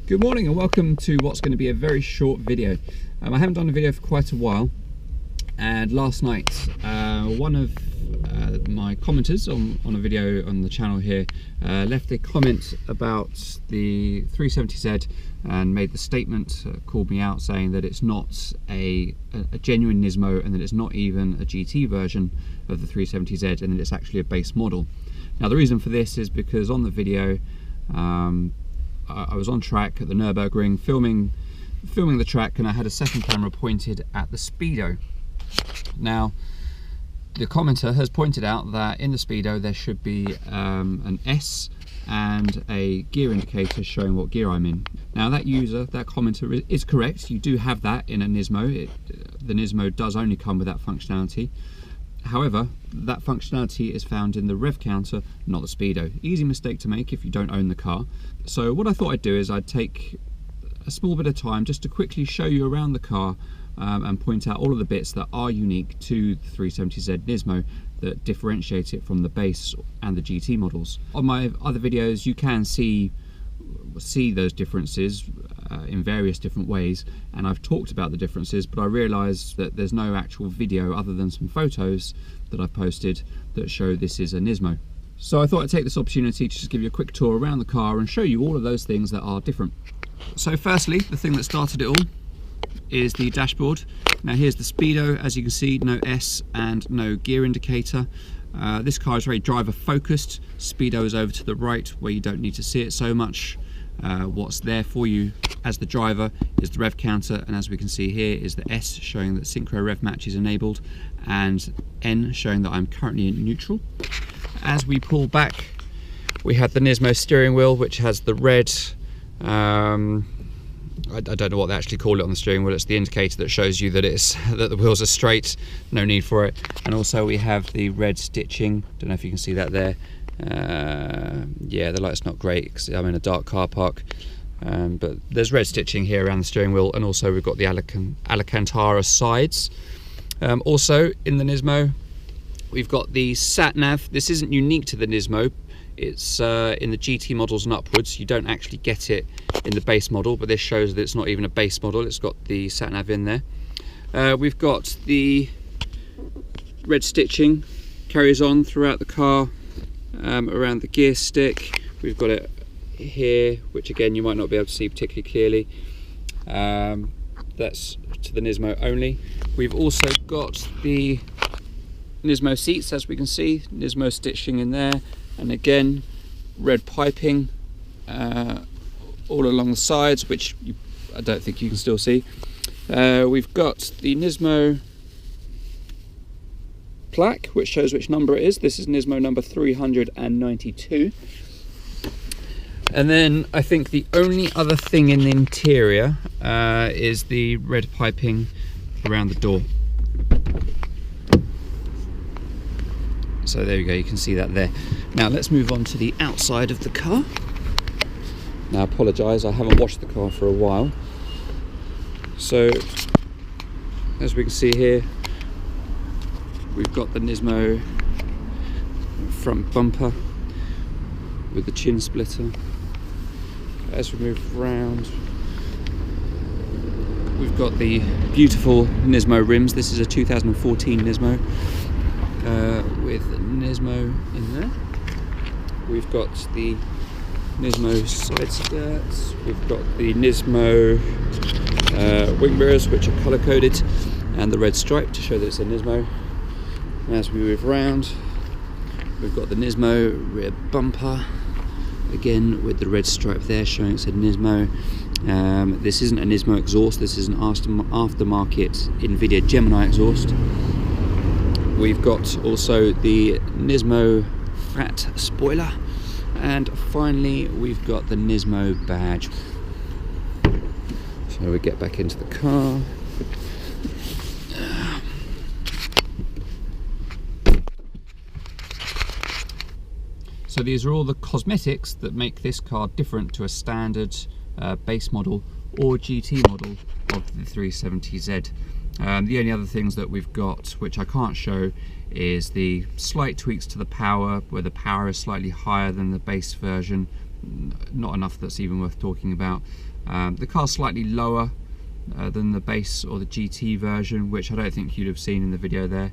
Good morning and welcome to what's going to be a very short video. I haven't done a video for quite a while, and last night one of my commenters on a video on the channel here left a comment about the 370Z and made the statement, called me out, saying that it's not a genuine Nismo and that it's not even a GT version of the 370Z and that it's actually a base model. Now the reason for this is because on the video I was on track at the Nürburgring filming the track, and I had a second camera pointed at the speedo. Now the commenter has pointed out that in the speedo there should be an S and a gear indicator showing what gear I'm in. Now that commenter is correct. You do have that in a Nismo. The Nismo does only come with that functionality. However, that functionality is found in the rev counter, not the speedo. Easy mistake to make if you don't own the car. So what I thought I'd do is I'd take a small bit of time just to quickly show you around the car and point out all of the bits that are unique to the 370Z Nismo that differentiate it from the base and the GT models. On my other videos you can see those differences in various different ways, and I've talked about the differences, but I realised that there's no actual video other than some photos that I've posted that show this is a Nismo. So I thought I'd take this opportunity to just give you a quick tour around the car and show you all of those things that are different. So firstly, the thing that started it all is the dashboard. Now here's the speedo. As you can see, no S and no gear indicator. This car is very driver focused. Speedo is over to the right where you don't need to see it so much. What's there for you as the driver is the rev counter, and as we can see here is the S showing that synchro rev match is enabled, and N showing that I'm currently in neutral. As we pull back, we have the Nismo steering wheel, which has the red, I don't know what they actually call it on the steering wheel. It's the indicator that shows you that that the wheels are straight, no need for it. And also we have the red stitching. Don't know if you can see that there. Yeah, the light's not great because I'm in a dark car park, but there's red stitching here around the steering wheel, and also we've got the Alcantara sides. Also in the Nismo we've got the sat nav. This isn't unique to the Nismo. It's in the GT models and upwards. You don't actually get it in the base model, but this shows that it's not even a base model. It's got the sat nav in there. We've got the red stitching, carries on throughout the car, around the gear stick. We've got it here, which again you might not be able to see particularly clearly. That's to the Nismo only. We've also got the Nismo seats, as we can see, Nismo stitching in there, and again red piping all along the sides, which I don't think you can still see. We've got the Nismo plaque which shows which number it is. This is Nismo number 392. And then I think the only other thing in the interior is the red piping around the door. So there you go, you can see that there. Now let's move on to the outside of the car. Now I apologise, I haven't washed the car for a while. So as we can see here, we've got the Nismo front bumper with the chin splitter. As we move around, we've got the beautiful Nismo rims. This is a 2014 Nismo with Nismo in there. We've got the Nismo side skirts. We've got the Nismo wing mirrors, which are colour coded, and the red stripe to show that it's a Nismo. As we move around, we've got the Nismo rear bumper, again with the red stripe there showing it's a Nismo. This isn't a Nismo exhaust, this is an aftermarket NVIDIA Gemini exhaust. We've got also the Nismo fat spoiler, and finally we've got the Nismo badge. So we get back into the car. So these are all the cosmetics that make this car different to a standard base model or GT model of the 370Z. The only other things that we've got, which I can't show, is the slight tweaks to the power, where the power is slightly higher than the base version, not enough that's even worth talking about. The car's slightly lower than the base or the GT version, which I don't think you'd have seen in the video there,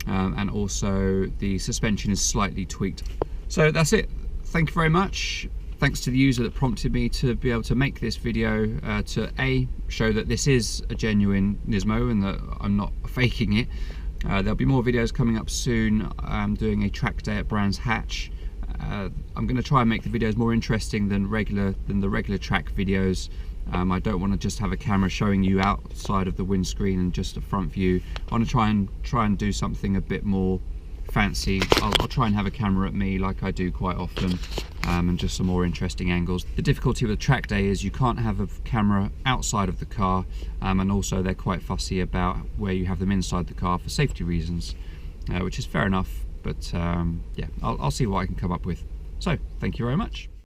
and also the suspension is slightly tweaked. So that's it. Thank you very much. Thanks to the user that prompted me to be able to make this video to show that this is a genuine Nismo and that I'm not faking it. There'll be more videos coming up soon. I'm doing a track day at Brands Hatch. I'm going to try and make the videos more interesting than the regular track videos. I don't want to just have a camera showing you outside of the windscreen and just a front view. I want to try and do something a bit more fancy. I'll try and have a camera at me like I do quite often, and just some more interesting angles. The difficulty with a track day is you can't have a camera outside of the car, and also they're quite fussy about where you have them inside the car for safety reasons, which is fair enough, but yeah, I'll see what I can come up with. So thank you very much.